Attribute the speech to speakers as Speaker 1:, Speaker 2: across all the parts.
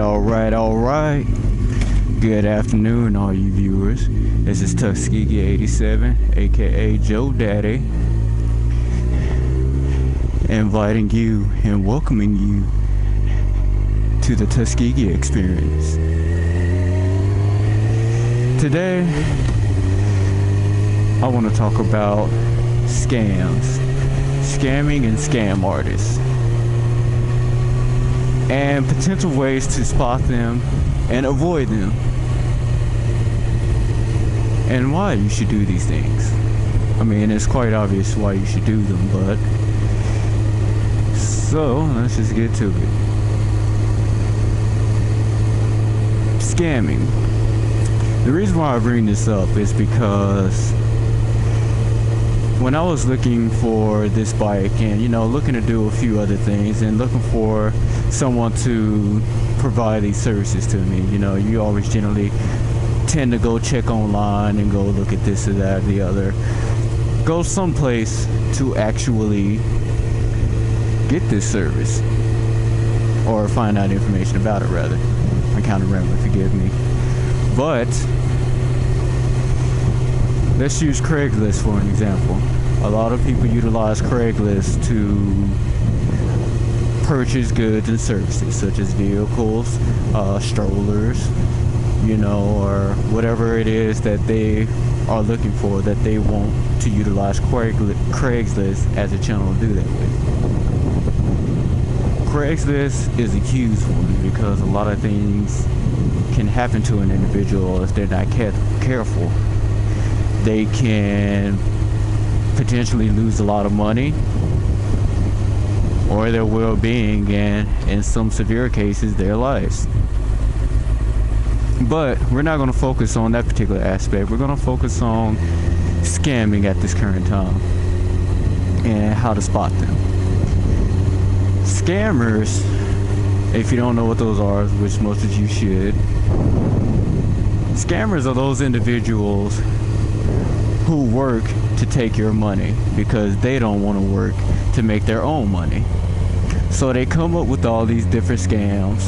Speaker 1: Alright. Good afternoon, all you viewers. This is Tuskegee 87, aka Joe Daddy, inviting you and welcoming you to the Tuskegee experience. Today, I want to talk about scams, scamming and scam artists, and potential ways to spot them and avoid them, and why you should do these things. I mean, it's quite obvious why you should do them, but so let's just get to it. Scamming. The reason why I bring this up is because when I was looking for this bike and, looking to do a few other things and looking for someone to provide these services to me, you always generally tend to go check online and go look at this or that or the other. Go someplace to actually get this service or find out information about it, rather. I kind of rambling, forgive me. But let's use Craigslist for an example. A lot of people utilize Craigslist to purchase goods and services such as vehicles, strollers, or whatever it is that they are looking for, that they want to utilize Craigslist as a channel to do that with. Craigslist is a huge one because a lot of things can happen to an individual if they're not careful. They can potentially lose a lot of money or their well-being, and in some severe cases, their lives. But we're not going to focus on that particular aspect. We're going to focus on scamming at this current time and how to spot them. Scammers, if you don't know what those are, which most of you should, scammers are those individuals who work to take your money because they don't want to work to make their own money. So they come up with all these different scams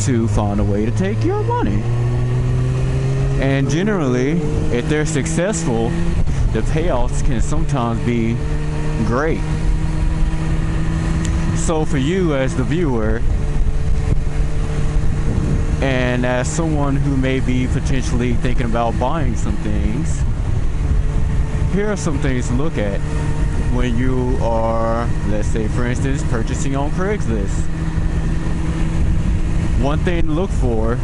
Speaker 1: to find a way to take your money. And generally, if they're successful, the payouts can sometimes be great. So for you as the viewer, and as someone who may be potentially thinking about buying some things, here are some things to look at when you are, let's say for instance, purchasing on Craigslist. One thing to look for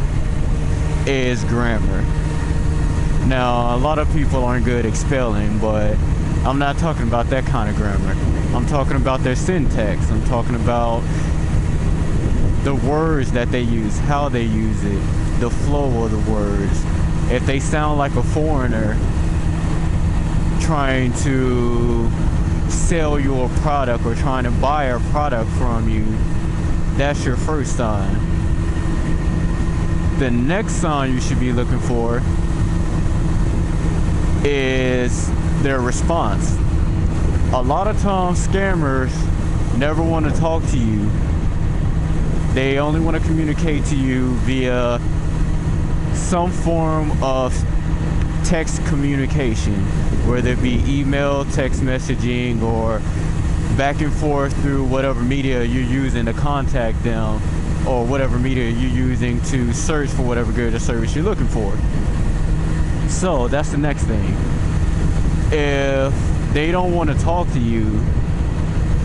Speaker 1: is grammar. Now, a lot of people aren't good at spelling, but I'm not talking about that kind of grammar. I'm talking about their syntax. I'm talking about the words that they use, how they use it, the flow of the words. If they sound like a foreigner trying to sell you a product or trying to buy a product from you, that's your first sign. The next sign you should be looking for is their response. A lot of times scammers never want to talk to you. They only want to communicate to you via some form of text communication, whether it be email, text messaging, or back and forth through whatever media you're using to contact them, or whatever media you're using to search for whatever good or service you're looking for. So that's the next thing. If they don't want to talk to you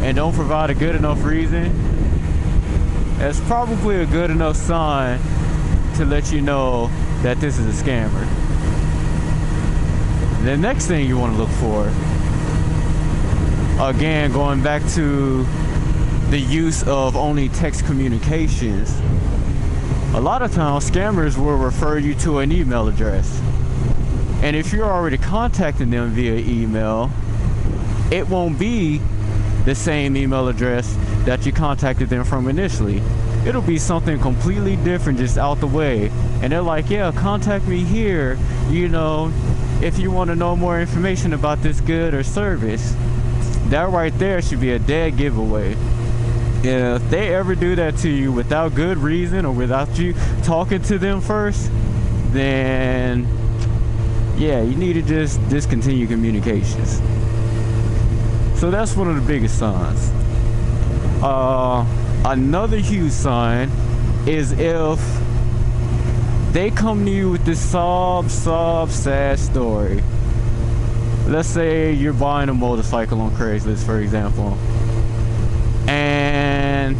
Speaker 1: and don't provide a good enough reason, that's probably a good enough sign to let you know that this is a scammer. The next thing you want to look for, again, going back to the use of only text communications, a lot of times scammers will refer you to an email address. And if you're already contacting them via email, it won't be the same email address that you contacted them from initially. It'll be something completely different, just out the way. And they're like, yeah, contact me here, if you want to know more information about this good or service. That right there should be a dead giveaway. if they ever do that to you without good reason or without you talking to them first, then yeah, you need to just discontinue communications. So that's one of the biggest signs. Another huge sign is if they come to you with this sad story. Let's say you're buying a motorcycle on Craigslist, for example, and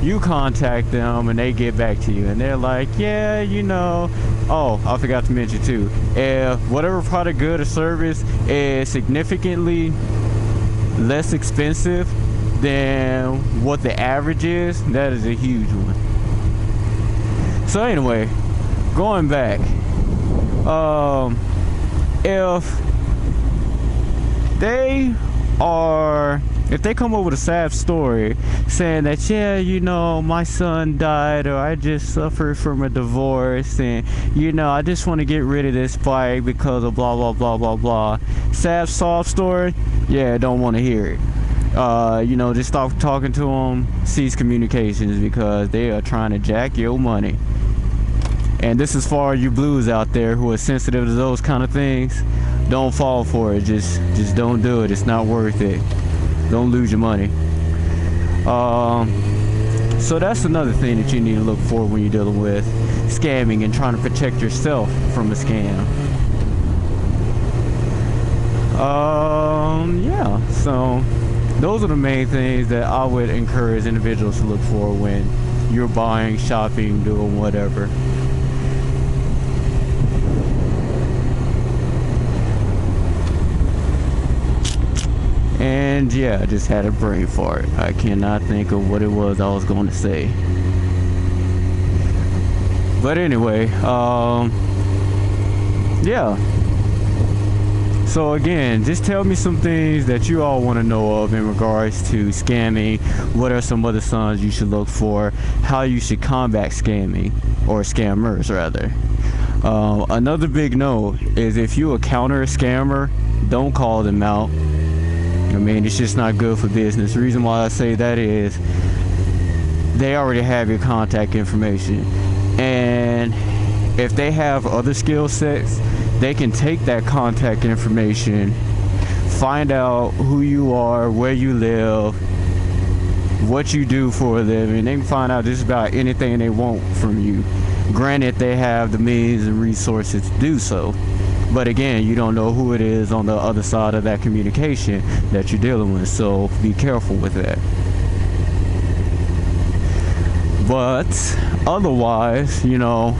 Speaker 1: you contact them and they get back to you and they're like, yeah, you know, oh, I forgot to mention too, if whatever product, good, or service is significantly less expensive than what the average is, that is a huge one. So anyway, going back, if they come up with a sad story saying that, yeah, you know, my son died, or I just suffered from a divorce, and you know, I just want to get rid of this bike because of blah blah blah blah blah, sad sob story, yeah, don't want to hear it. You know, just stop talking to them, cease communications, because they are trying to jack your money. And this is for all you blues out there who are sensitive to those kind of things. Don't fall for it. Just don't do it. It's not worth it. Don't lose your money. So that's another thing that you need to look for when you're dealing with scamming and trying to protect yourself from a scam. Yeah, so those are the main things that I would encourage individuals to look for when you're buying, shopping, doing whatever. And yeah, I just had a brain fart. I cannot think of what it was I was going to say. But anyway, yeah. So again, just tell me some things that you all want to know of in regards to scamming. What are some other signs you should look for? How you should combat scamming, or scammers rather. Another big note is if you encounter a scammer, don't call them out. I mean, it's just not good for business. The reason why I say that is they already have your contact information, and if they have other skill sets, they can take that contact information, find out who you are, where you live, what you do for a living. They can find out just about anything they want from you. Granted, they have the means and resources to do so. But again, you don't know who it is on the other side of that communication that you're dealing with, so be careful with that. But otherwise, you know,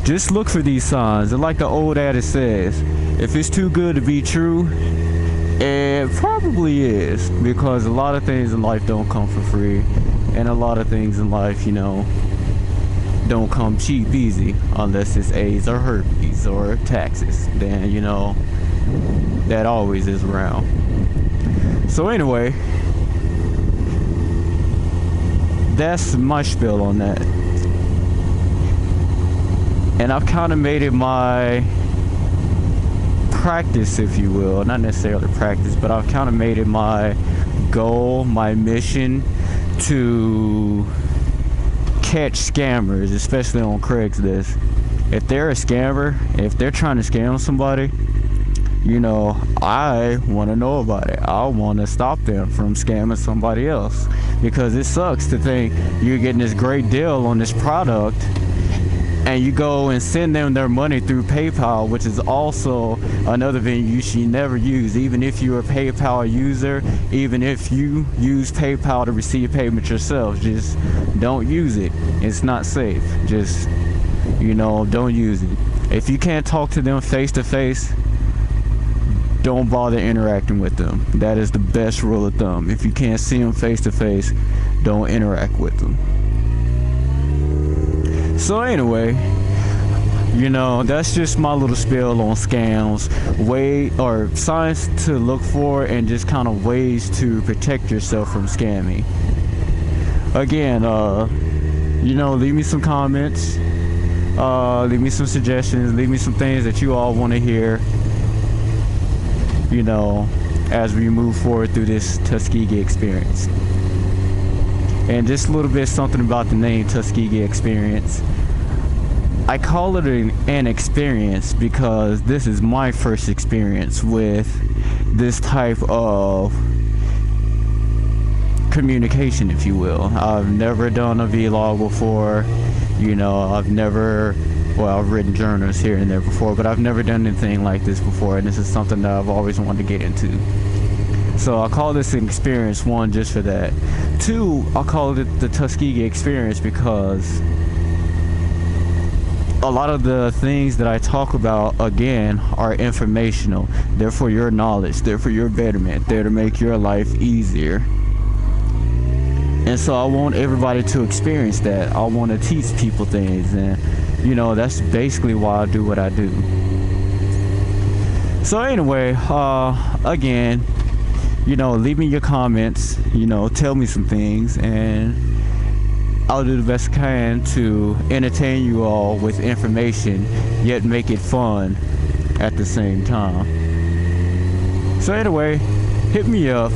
Speaker 1: just look for these signs. And like the old adage says, if it's too good to be true, it probably is, because a lot of things in life don't come for free, and a lot of things in life, you know, don't come cheap easy, unless it's AIDS or herpes or taxes. Then, you know, that always is around. So anyway, that's my spiel on that. And I've kind of made it my practice, if you will, not necessarily practice, but I've kind of made it my goal, my mission to catch scammers, especially on Craigslist. If they're a scammer, if they're trying to scam somebody, you know, I want to know about it. I want to stop them from scamming somebody else, because it sucks to think you're getting this great deal on this product and you go and send them their money through PayPal, which is also another thing you should never use. Even if you're a PayPal user, even if you use PayPal to receive payment yourself, just don't use it. It's not safe. Just, you know, don't use it. If you can't talk to them face to face, don't bother interacting with them. That is the best rule of thumb. If you can't see them face to face, don't interact with them. So anyway, you know, that's just my little spiel on scams, signs to look for, and just kind of ways to protect yourself from scamming. Again, you know, leave me some comments, leave me some suggestions, leave me some things that you all want to hear, you know, as we move forward through this Tuskegee experience. And just a little bit something about the name Tuskegee Experience. I call it an experience because this is my first experience with this type of communication, if you will. I've never done a vlog before. You know, I've written journals here and there before, but I've never done anything like this before, and this is something that I've always wanted to get into. So I call this an experience, one, just for that. Two, I call it the Tuskegee Experience because a lot of the things that I talk about, again, are informational. They're for your knowledge. They're for your betterment. They're to make your life easier. And so I want everybody to experience that. I want to teach people things. And, you know, that's basically why I do what I do. So anyway, again, you know, leave me your comments. You know, tell me some things. And I'll do the best I can to entertain you all with information, yet make it fun at the same time. So anyway, hit me up.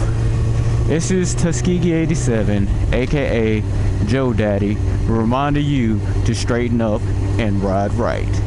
Speaker 1: This is Tuskegee 87, aka Joe Daddy, reminding you to straighten up and ride right.